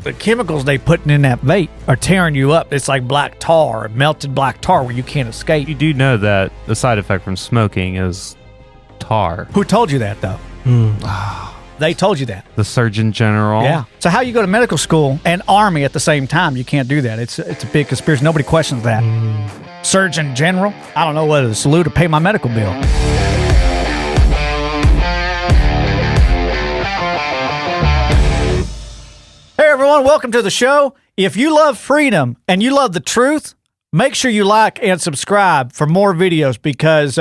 The chemicals they putting in that vape are tearing you up. It's like black tar, melted black tar where you can't escape. You do know that the side effect from smoking is tar. Who told you that, though? They told you that. The Surgeon General. Yeah. So how you go to medical school and Army at the same time? You can't do that. It's a big conspiracy. Nobody questions that. Surgeon General? I don't know what it is. Salute to pay my medical bill. Hey everyone, welcome to the show. If you love freedom and you love the truth, make sure you like and subscribe for more videos because,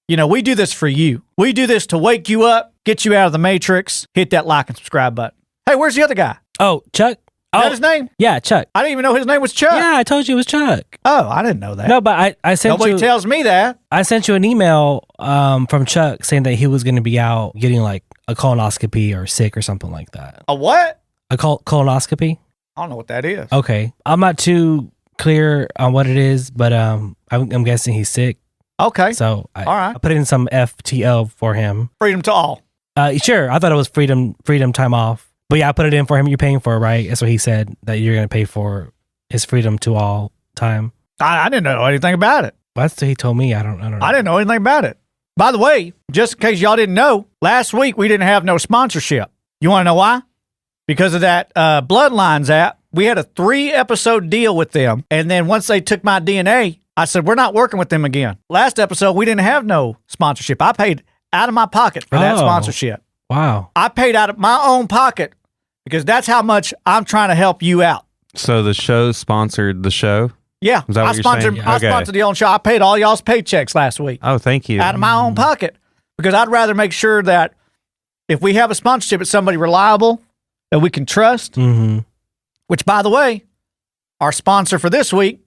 we do this for you. We do this to wake you up, get you out of the matrix. Hit that like and subscribe button. Hey, where's the other guy? Oh, Chuck. Is that his name? Yeah, Chuck. I didn't even know his name was Chuck. Yeah, I told you it was Chuck. Oh, I didn't know that. No, but I sent Nobody tells me that. I sent you an email from Chuck saying that he was going to be out getting like a colonoscopy or sick or something like that. A what? A colonoscopy? I don't know what that is. Okay. I'm not too clear on what it is, but I'm guessing he's sick. Okay. So all right. I put in some FTO for him. Freedom to all. Sure. I thought it was freedom time off. But yeah, I put it in for him. You're paying for it, right? That's what he said, that you're going to pay for his freedom to all time. I didn't know anything about it. That's what he told me. I don't know. I didn't know anything about it. By the way, just in case y'all didn't know, last week we didn't have no sponsorship. You want to know why? Because of that Bloodlines app. We had a 3-episode deal with them. And then once they took my DNA, I said, we're not working with them again. Last episode, we didn't have no sponsorship. I paid out of my pocket for that sponsorship. Wow. I paid out of my own pocket because that's how much I'm trying to help you out. So the show sponsored the show? Yeah. Is that what you're saying? I sponsored the own show. I paid all y'all's paychecks last week. Oh, thank you. Out of my own pocket. Because I'd rather make sure that if we have a sponsorship, it's somebody reliable that we can trust. Mm-hmm. Which, by the way, our sponsor for this week,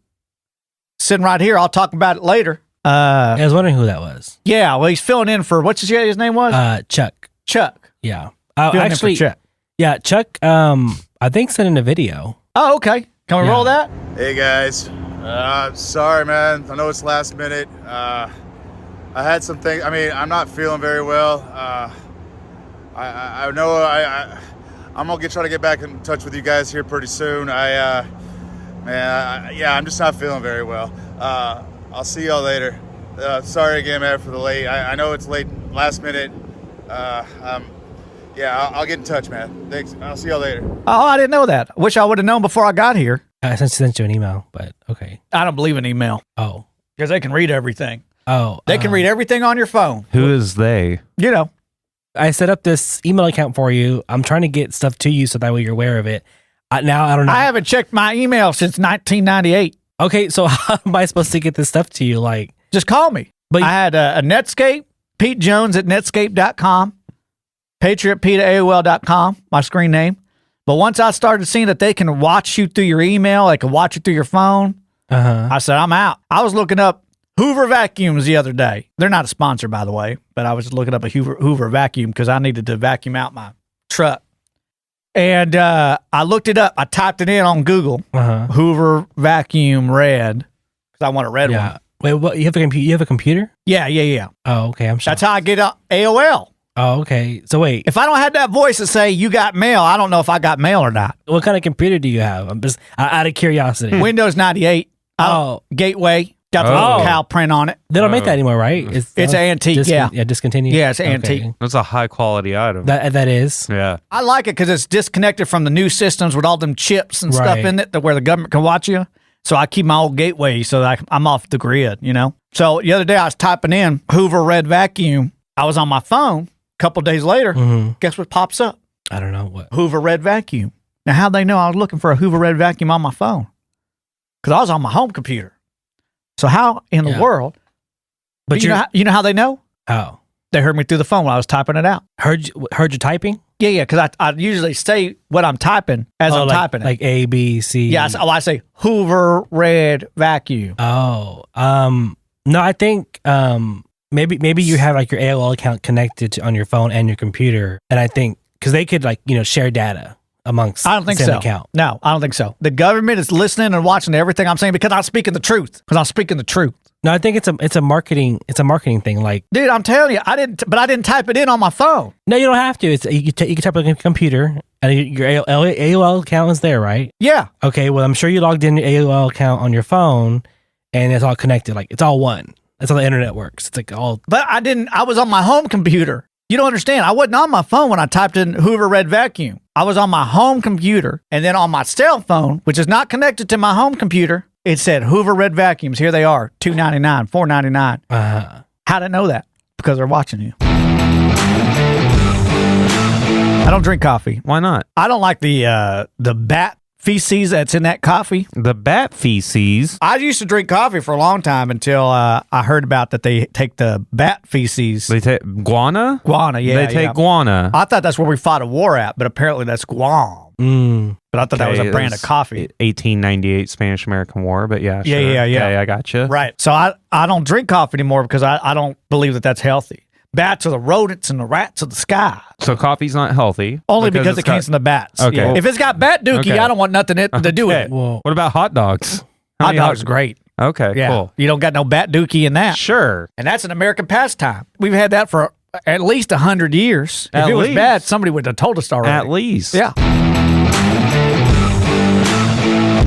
sitting right here, I'll talk about it later. I was wondering who that was. Yeah, well, he's filling in for, what's his name was? Chuck. Chuck. Yeah. Filling in for Chuck. Yeah, Chuck, I think sent in a video. Oh, okay. Can we roll that? Hey, guys. Sorry, man. I know it's last minute. I had some things. I mean, I'm not feeling very well. I know I'm going to try to get back in touch with you guys here pretty soon. I'm just not feeling very well. I'll see y'all later. Sorry again, man, for the late. I know it's late, last minute. I'll get in touch, man. Thanks. I'll see y'all later. Oh, I didn't know that. Wish I would have known before I got here. I sent you an email, but okay. I don't believe in email. Oh. Because they can read everything. Oh. They can read everything on your phone. Who is they? You know. I set up this email account for you. I'm trying to get stuff to you so that way you're aware of it. Now, I don't know. I haven't checked my email since 1998. Okay, so how am I supposed to get this stuff to you? Like, just call me. But I had a Netscape, Pete Jones at Netscape.com, Patriot Pete at AOL.com, my screen name. But once I started seeing that they can watch you through your email, they can watch it through your phone, I said, I'm out. I was looking up Hoover vacuums the other day. They're not a sponsor, by the way, but I was looking up a Hoover vacuum because I needed to vacuum out my truck. And I looked it up. I typed it in on Google, Hoover vacuum red, because I want a red one. Wait, what? You have a computer? Yeah. Oh, okay. I'm sure. That's how I get AOL. Oh, okay. So wait. If I don't have that voice to say, you got mail, I don't know if I got mail or not. What kind of computer do you have? I'm just out of curiosity. Windows 98. Gateway. Got the cow print on it. They don't make that anymore, right? It's antique, yeah. Yeah, discontinued? Yeah, it's antique. That's a high quality item. That is? Yeah. I like it because it's disconnected from the new systems with all them chips and stuff in it where the government can watch you. So I keep my old gateway so that I'm off the grid, you know? So the other day I was typing in Hoover red vacuum. I was on my phone. A couple days later, guess what pops up? I don't know what. Hoover red vacuum. Now, how'd they know I was looking for a Hoover red vacuum on my phone? Because I was on my home computer. So how in the world? But you know how they know? How? They heard me through the phone while I was typing it out. Heard you typing? Yeah, because I usually say what I'm typing as I'm typing it. Like A, B, C. Yeah, I say Hoover red vacuum. Oh, no, I think maybe you have like your AOL account connected on your phone and your computer, and I think because they could share data. amongst I don't think the same so. account. No, I don't think so. The government is listening and watching to everything I'm saying because I'm speaking the truth. Because I'm speaking the truth. No, I think it's a marketing thing. Like, Dude, I'm telling you, I didn't type it in on my phone. no, you don't have to. It's you can type it on your computer, and your AOL account is there, right? Yeah. Okay, well, I'm sure you logged in your AOL account on your phone, and it's all connected. Like, it's all one. That's how the internet works. It's like all. But I was on my home computer. You don't understand. I wasn't on my phone when I typed in Hoover Red Vacuum. I was on my home computer, and then on my cell phone, which is not connected to my home computer, it said Hoover Red Vacuums. Here they are, $2.99, $4.99. How did I know that? Because they're watching you. I don't drink coffee. Why not? I don't like the bat feces that's in that coffee. The bat feces. I used to drink coffee for a long time until I heard about that they take the bat feces. They take guana? Guana, yeah. They take guana. I thought that's where we fought a war at, but apparently that's Guam. But I thought that was a brand of coffee. 1898 Spanish-American War, but yeah, sure. Yeah. Okay, I gotcha. Right. So I don't drink coffee anymore because I don't believe that that's healthy. Bats are the rodents and the rats of the sky. So coffee's not healthy? Only because it came from the bats. Okay. Yeah. If it's got bat dookie, Okay. I don't want nothing to do with it. Well, What about hot dogs? How Hot many dogs are great. Okay, Yeah. cool. You don't got no bat dookie in that. Sure. And that's an American pastime. We've had that for at least 100 years. At if it was least. bad, somebody would have told us already. At least. Yeah.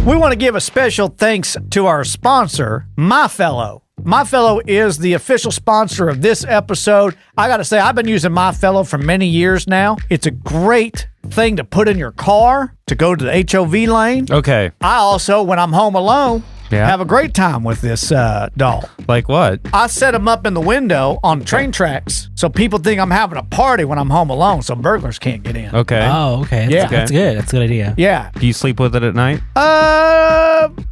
We want to give a special thanks to our sponsor, MyFellow. MyFellow is the official sponsor of this episode. I got to say, I've been using MyFellow for many years now. It's a great thing to put in your car to go to the HOV lane. Okay. I also, when I'm home alone, Yeah. have a great time with this doll. Like what? I set them up in the window on train tracks so people think I'm having a party when I'm home alone so burglars can't get in. Okay. oh, okay. Yeah. That's good. That's a good idea. Yeah. Do you sleep with it at night?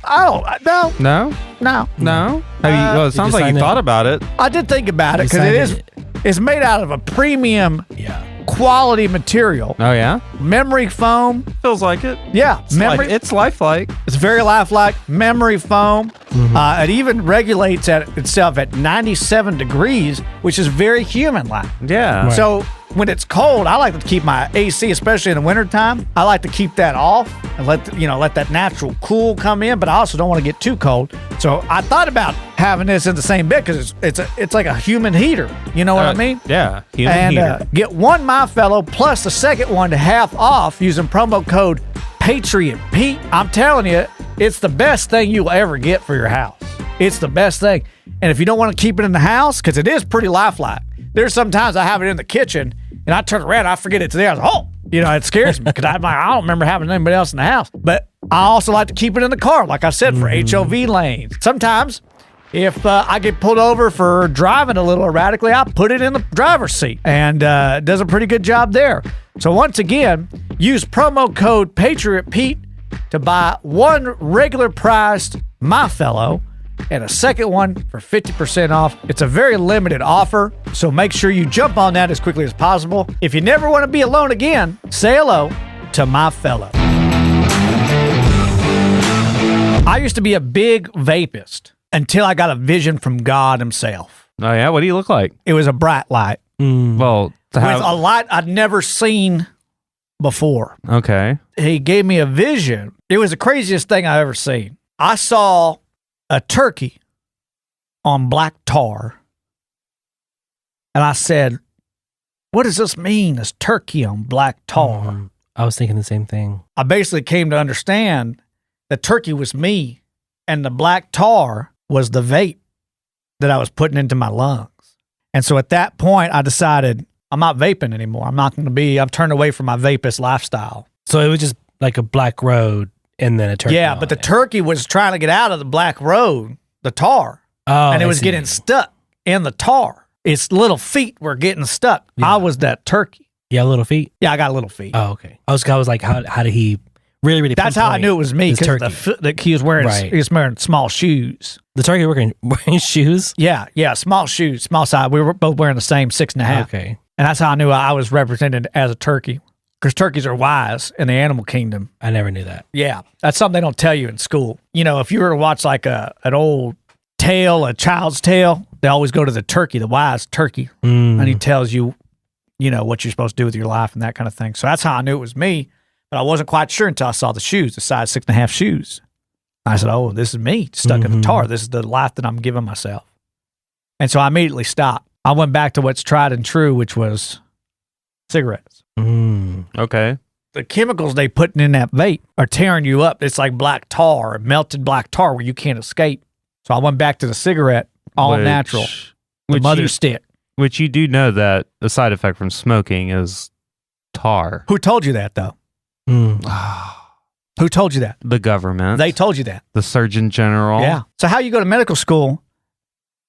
I don't. No. No? No. No? Have you, well, it sounds you like sign you it? thought about it. I did think about it You because signed it's made out of a premium Yeah. quality material. Oh, yeah? Memory foam. Feels like it. Yeah. Memory. It's lifelike. It's very lifelike. Memory foam. It even regulates itself at 97 degrees, which is very human-like. Yeah. Right. So when it's cold, I like to keep my AC, especially in the wintertime. I like to keep that off and let that natural cool come in, but I also don't want to get too cold. So I thought about having this in the same bed because it's like a human heater. You know what I mean? Yeah. Human And heater. get one MyFellow plus the second one to half off using promo code Patriot Pete. I'm telling you, it's the best thing you'll ever get for your house. It's the best thing. And if you don't want to keep it in the house, because it is pretty lifelike, there's sometimes I have it in the kitchen and I turn around, I forget it's there. I was like, oh, it scares me because I don't remember having anybody else in the house. But I also like to keep it in the car, like I said, for HOV lanes. Sometimes if I get pulled over for driving a little erratically, I put it in the driver's seat and it does a pretty good job there. So once again, use promo code Patriot Pete to buy one regular priced MyFellow and a second one for 50% off. It's a very limited offer, so make sure you jump on that as quickly as possible. If you never want to be alone again, say hello to MyFellow. I used to be a big vapist until I got a vision from God himself. Oh, yeah? What do you look like? It was a bright light Well, to with have... a light I'd never seen before. Okay. He gave me a vision. It was the craziest thing I've ever seen. I saw a turkey on black tar. And I said, what does this mean, this turkey on black tar? I was thinking the same thing. I basically came to understand that turkey was me and the black tar was the vape that I was putting into my lungs. And so at that point, I decided I'm not vaping anymore. I'm turned away from my vapist lifestyle. So it was just like a black road and then a turkey. Yeah, on but the it. turkey was trying to get out of the black road, the tar, Oh, and it I was see. getting stuck in the tar. Its little feet were getting stuck. Yeah. I was that turkey. Yeah, little feet. Yeah, I got little feet. Oh, okay. I was like, how did he really? That's how I knew it was me His because turkey. he was wearing Right. small shoes. The turkey wearing shoes. Yeah, small shoes, small size. We were both wearing the same 6.5. Okay, And that's how I knew I was represented as a turkey because turkeys are wise in the animal kingdom. I never knew that. Yeah, that's something they don't tell you in school. If you were to watch like an old tale, a child's tale, they always go to the turkey, the wise turkey, and he tells you, what you're supposed to do with your life and that kind of thing. So that's how I knew it was me. But I wasn't quite sure until I saw the shoes, the size 6.5 shoes. I said, oh, this is me stuck in the tar. This is the life that I'm giving myself. And so I immediately stopped. I went back to what's tried and true, which was cigarettes. Okay. The chemicals they putting in that vape are tearing you up. It's like black tar, melted black tar where you can't escape. So I went back to the cigarette, all natural, the mother stick. Which you do know that the side effect from smoking is tar. Who told you that, though? Who told you that? The government. They told you that. The Surgeon General. Yeah. So how you go to medical school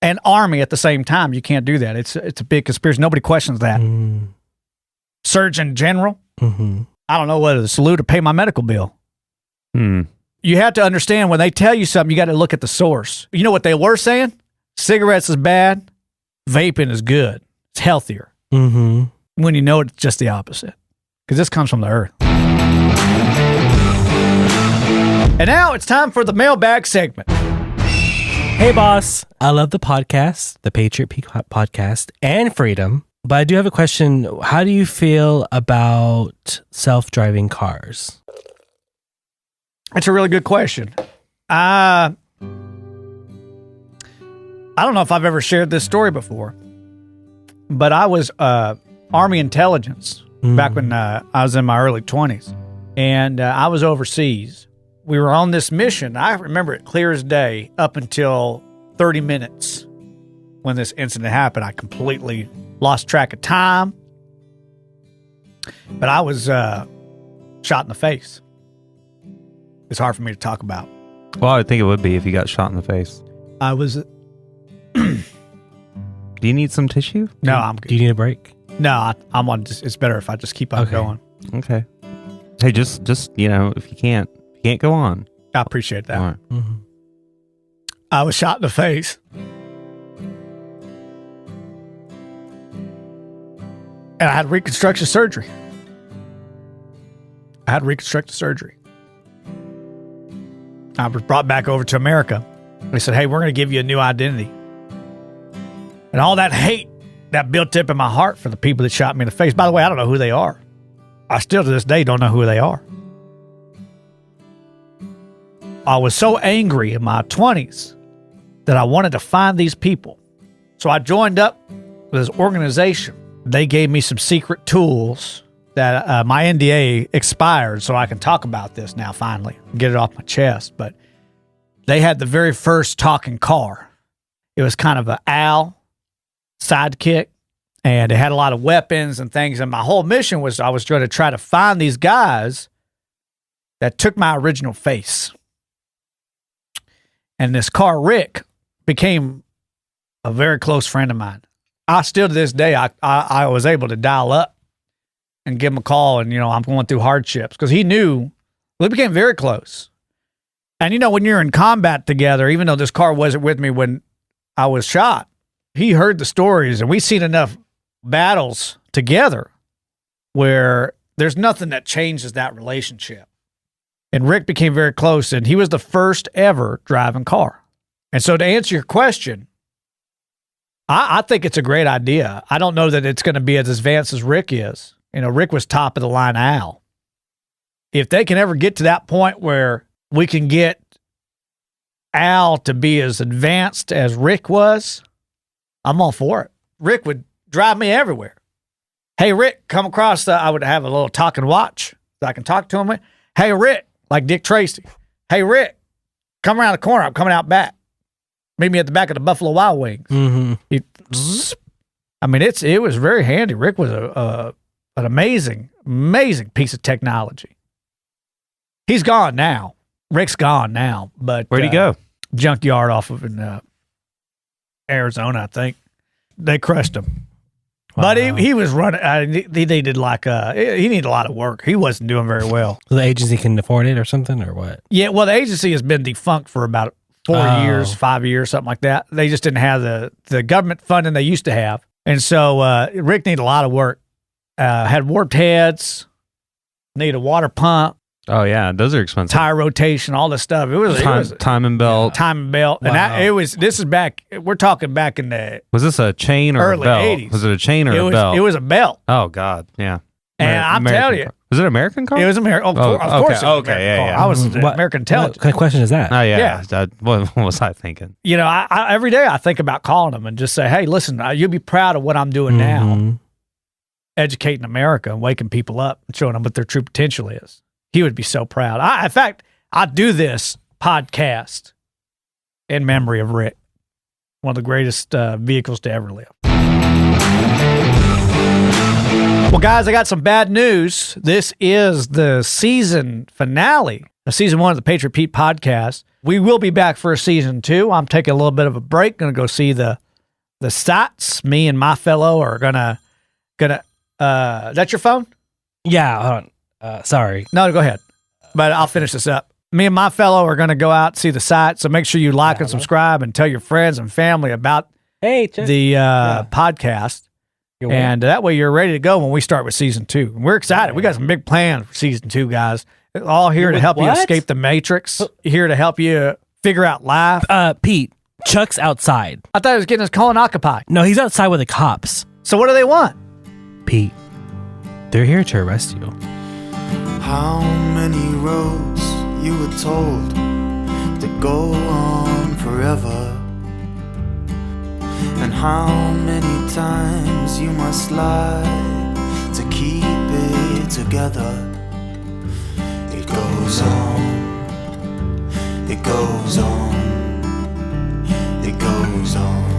and Army at the same time? You can't do that. It's a big conspiracy. Nobody questions that. Surgeon General? I don't know whether to salute or pay my medical bill. You have to understand when they tell you something, you got to look at the source. You know what they were saying? Cigarettes is bad. Vaping is good. It's healthier. When you know it's just the opposite. Because this comes from the earth. And now it's time for the mailbag segment. Hey, boss. I love the podcast, the Patriot Pete podcast, and freedom. But I do have a question. How do you feel about self-driving cars? That's a really good question. I don't know if I've ever shared this story before, but I was Army intelligence back when I was in my early 20s, and I was overseas. We were on this mission. I remember it clear as day up until 30 minutes when this incident happened. I completely lost track of time, but I was shot in the face. It's hard for me to talk about. Well, I think it would be if you got shot in the face. I was... Do you need some tissue? No, I'm good. Do you need a break? No, I'm on. It's better if I just keep on going. Okay. Hey, just if you can't go on. I appreciate that. All right. I was shot in the face. And I had reconstructive surgery. I was brought back over to America. They said, hey, we're going to give you a new identity. And all that hate that built up in my heart for the people that shot me in the face. By the way, I don't know who they are. I still to this day don't know who they are. I was so angry in my 20s that I wanted to find these people. So I joined up with this organization. They gave me some secret tools that my NDA expired, so I can talk about this now finally, get it off my chest. But they had the very first talking car. It was kind of an owl sidekick, and it had a lot of weapons and things. And my whole mission was I was going to try to find these guys that took my original face. And this car, Rick, became a very close friend of mine. I still to this day, I was able to dial up and give him a call, and I'm going through hardships because he knew. We became very close. And when you're in combat together, even though this car wasn't with me when I was shot, he heard the stories, and we've seen enough battles together where there's nothing that changes that relationship. And Rick became very close, and he was the first ever driving car. And so to answer your question, I think it's a great idea. I don't know that it's going to be as advanced as Rick is. Rick was top of the line Al. If they can ever get to that point where we can get Al to be as advanced as Rick was, I'm all for it. Rick would drive me everywhere. Hey, Rick, come across I would have a little talking watch that I can talk to him with. Hey, Rick, like Dick Tracy. Hey, Rick, come around the corner. I'm coming out back. Meet me at the back of the Buffalo Wild Wings. It was very handy. Rick was an amazing piece of technology. He's gone now. Rick's gone now. But where'd he go? Junkyard off of in Arizona, I think. They crushed him. Wow. But he was running. They did he needed a lot of work. He wasn't doing very well. So the agency can afford it or something, or what? Yeah, well, the agency has been defunct for about 4 years, 5 years, something like that. They just didn't have the government funding they used to have. And so Rick needed a lot of work. Had warped heads, needed a water pump. Oh, yeah. Those are expensive. Tire rotation, all this stuff. It was timing belt. Timing belt. Wow. And this is back, we're talking back in the Was this a chain or early a belt? 80s. Was it a chain or a belt? It was a belt. Oh, God. Yeah. And I'm telling you, was it American car? it was American. Of course, it was okay, American yeah, car. yeah. I was What- American intelligence. What kind of question is that? Oh yeah. Yeah. What was I thinking? You know, I every day I think about calling them and just say, hey, listen, you'll be proud of what I'm doing now, Mhm. educating America and waking people up and showing them what their true potential is. He would be so proud. In fact, I do this podcast in memory of Rick, one of the greatest vehicles to ever live. Well, guys, I got some bad news. This is the season finale of season 1 of the Patriot Pete podcast. We will be back for a season 2. I'm taking a little bit of a break. Going to go see the sights. Me and MyFellow are gonna. That's your phone? Yeah. Hold on. Sorry. No, go ahead. But I'll finish this up. Me and MyFellow are going to go out and see the sights. So make sure you like and subscribe and tell your friends and family about Hey, the podcast. And that way you're ready to go when we start with season 2. And we're excited. We got some big plans for season 2, guys. All here to help you escape the matrix. Here to help you figure out life. Pete, Chuck's outside. I thought he was getting his colonoscopy. No, he's outside with the cops. So what do they want? Pete, they're here to arrest you. How many roads you were told to go on forever, and how many times you must lie to keep it together. It goes on, it goes on, it goes on.